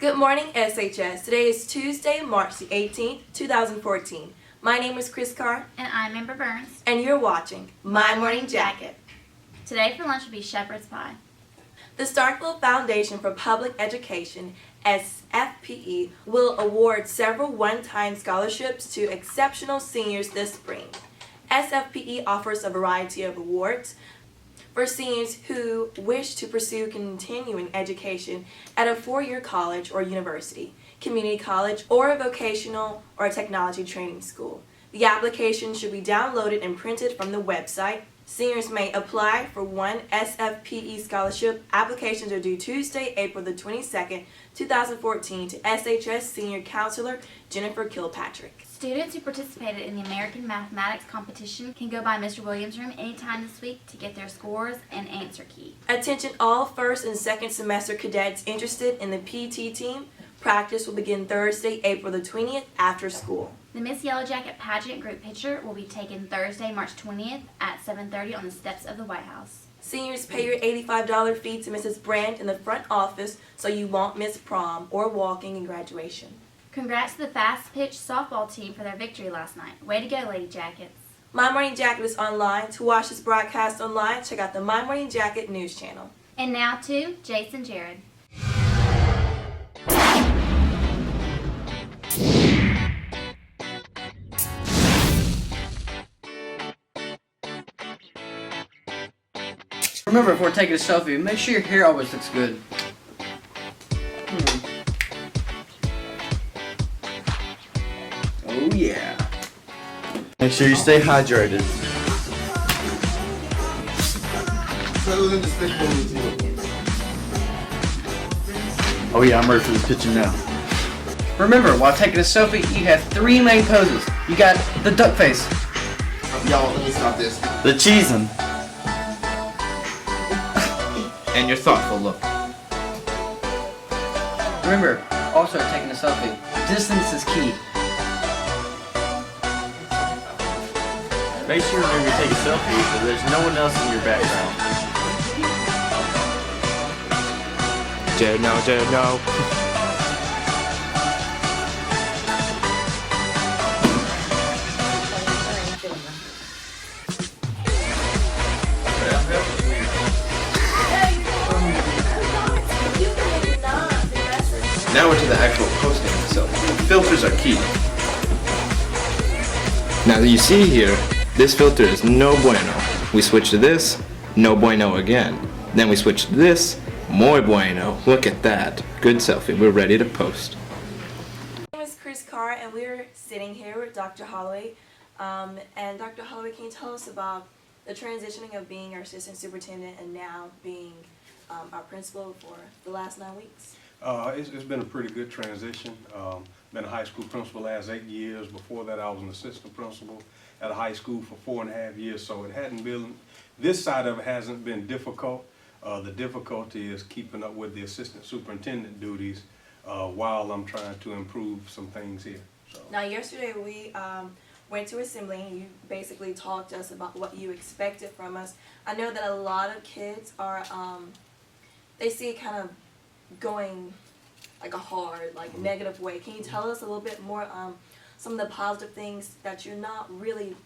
Good morning, SHS. Today is Tuesday, March the 18th, 2014. My name is Chris Carr. And I'm Amber Burns. And you're watching My Morning Jacket. Today for lunch will be shepherd's pie. The Starkville Foundation for Public Education, SFPE, will award several one-time scholarships to exceptional seniors this spring. SFPE offers a variety of awards for seniors who wish to pursue continuing education at a four-year college or university, community college, or a vocational or technology training school. The application should be downloaded and printed from the website. Seniors may apply for one SFPE scholarship. Applications are due Tuesday, April the 22nd, 2014 to SHS Senior Counselor Jennifer Kilpatrick. Students who participated in the American Mathematics competition can go by Mr. Williams' room anytime this week to get their scores and answer key. Attention all first and second semester cadets interested in the PT team. Practice will begin Thursday, April the 20th after school. The Miss Yellow Jacket pageant group picture will be taken Thursday, March 20th at 7:30 on the steps of the White House. Seniors, pay your $85 fee to Mrs. Brandt in the front office so you won't miss prom or walking and graduation. Congrats to the fast pitch softball team for their victory last night. Way to go, Lady Jackets. My Morning Jacket is online. To watch this broadcast online, check out the My Morning Jacket news channel. And now to Jason Jared. Remember, if we're taking a selfie, make sure your hair always looks good. Oh yeah. Make sure you stay hydrated. Oh yeah, I'm ready for this picture now. Remember, while taking a selfie, you have three main poses. You got the duck face. Y'all, let me stop this. The cheesing. And your thoughtful look. Remember, also taking a selfie, distance is key. Make sure whenever you take a selfie that there's no one else in your background. Jared, no, Jared, no. Now we're to the actual posting itself. Filters are key. Now that you see here, this filter is no bueno. We switch to this, no bueno again. Then we switch to this, muy bueno. Look at that. Good selfie. We're ready to post. My name is Chris Carr, and we're sitting here with Dr. Holloway. And Dr. Holloway, can you tell us about the transitioning of being our assistant superintendent and now being our principal for the last 9 weeks? It's been a pretty good transition. Been a high school principal the last 8 years. Before that, I was an assistant principal at a high school for 4.5 years. So it hadn't been, this side of it hasn't been difficult. The difficulty is keeping up with the assistant superintendent duties while I'm trying to improve some things here. So. Now, yesterday we went to assembly and you basically talked to us about what you expected from us. I know that a lot of kids are, they see it kind of going like a hard, like negative way. Can you tell us a little bit more some of the positive things that you're not really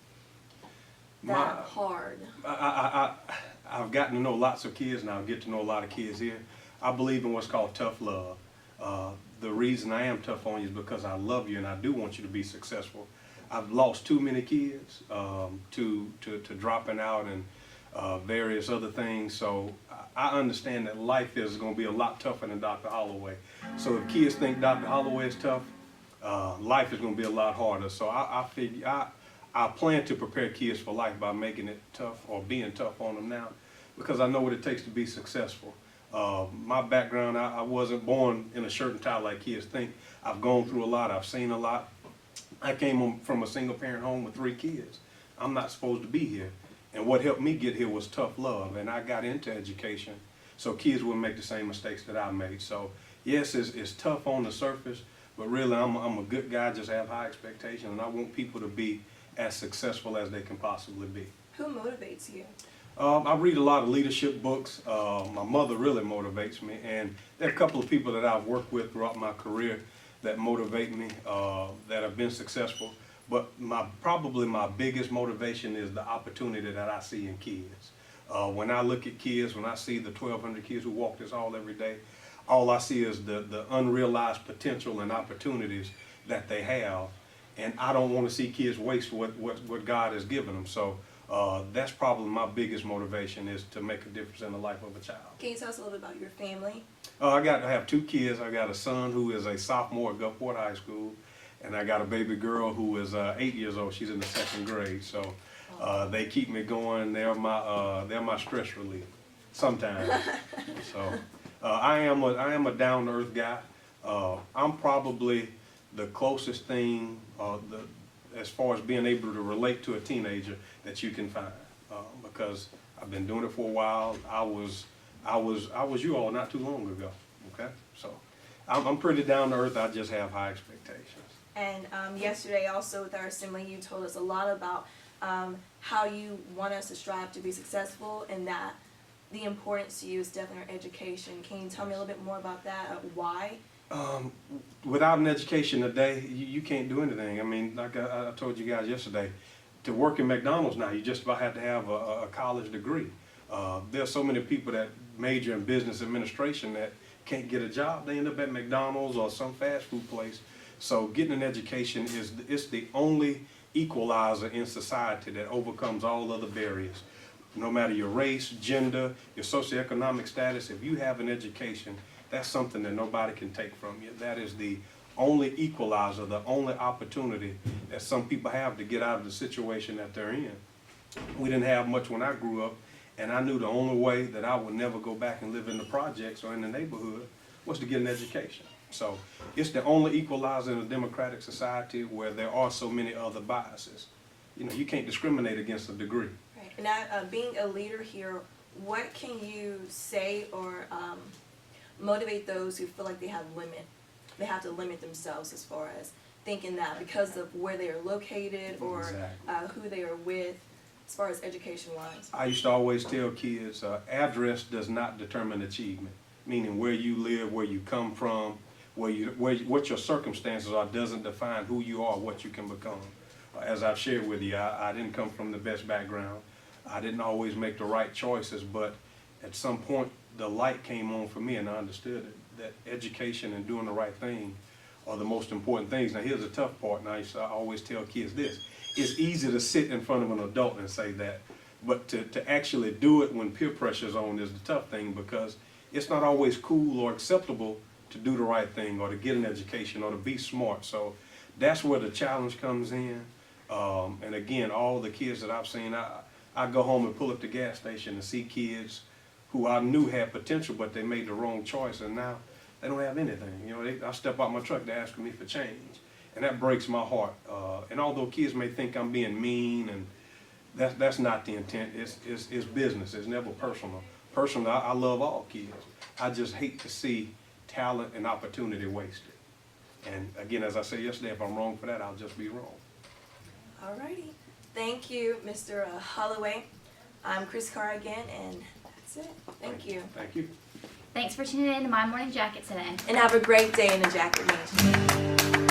that hard? I've gotten to know lots of kids, and I'll get to know a lot of kids here. I believe in what's called tough love. The reason I am tough on you is because I love you and I do want you to be successful. I've lost too many kids to dropping out and various other things, so I understand that life is going to be a lot tougher than Dr. Holloway. So if kids think Dr. Holloway is tough, life is going to be a lot harder. So I figure I plan to prepare kids for life by making it tough or being tough on them now, because I know what it takes to be successful. My background, I wasn't born in a shirt and tie like kids think. I've gone through a lot. I've seen a lot. I came from a single parent home with 3 kids. I'm not supposed to be here. And what helped me get here was tough love, and I got into education so kids wouldn't make the same mistakes that I made. So yes, it's tough on the surface, but really I'm a good guy, just have high expectations, and I want people to be as successful as they can possibly be. Who motivates you? I read a lot of leadership books. My mother really motivates me, and there are a couple of people that I've worked with throughout my career that motivate me, that have been successful. But probably my biggest motivation is the opportunity that I see in kids. When I look at kids, when I see the 1,200 kids who walk this hall every day, all I see is the unrealized potential and opportunities that they have. And I don't want to see kids waste what God has given them. So that's probably my biggest motivation, is to make a difference in the life of a child. Can you tell us a little bit about your family? I have 2 kids. I got a son who is a sophomore at Gulfport High School, and I got a baby girl who is 8 years old. She's in the 2nd grade. So they keep me going. They're my stress relief sometimes. So I am a down to earth guy. I'm probably the closest thing as far as being able to relate to a teenager that you can find, because I've been doing it for a while. I was you all not too long ago. Okay, so I'm pretty down to earth. I just have high expectations. And yesterday also with our assembly, you told us a lot about how you want us to strive to be successful, and that the importance to you is definitely our education. Can you tell me a little bit more about that? Why? Without an education today, you can't do anything. I mean, like I told you guys yesterday, to work in McDonald's now, you just about have to have a college degree. There are so many people that major in business administration that can't get a job. They end up at McDonald's or some fast food place. So getting an education is the only equalizer in society that overcomes all other barriers. No matter your race, gender, your socioeconomic status, if you have an education, that's something that nobody can take from you. That is the only equalizer, the only opportunity that some people have to get out of the situation that they're in. We didn't have much when I grew up, and I knew the only way that I would never go back and live in the projects or in the neighborhood was to get an education. So it's the only equalizer in a democratic society where there are so many other biases. You know, you can't discriminate against a degree. Right. And now, being a leader here, what can you say or motivate those who feel like they have to limit themselves as far as thinking that because of where they are located or who they are with, as far as education-wise? I used to always tell kids, address does not determine achievement, meaning where you live, where you come from, what your circumstances are doesn't define who you are, what you can become. As I've shared with you, I didn't come from the best background. I didn't always make the right choices, but at some point the light came on for me, and I understood it, that education and doing the right thing are the most important things. Now here's the tough part, and I always tell kids this. It's easy to sit in front of an adult and say that, but to actually do it when peer pressure's on is the tough thing, because it's not always cool or acceptable to do the right thing or to get an education or to be smart. So that's where the challenge comes in. And again, all the kids that I've seen, I go home and pull up the gas station and see kids who I knew had potential, but they made the wrong choice, and now they don't have anything. You know, I step out my truck, they're asking me for change, and that breaks my heart. And although kids may think I'm being mean, and that's not the intent. It's business. It's never personal. Personally, I love all kids. I just hate to see talent and opportunity wasted. And again, as I said yesterday, if I'm wrong for that, I'll just be wrong. Alrighty. Thank you, Mr. Holloway. I'm Chris Carr again, and that's it. Thank you. Thank you. Thanks for tuning in to My Morning Jacket today. And have a great day in the Jacket Nation.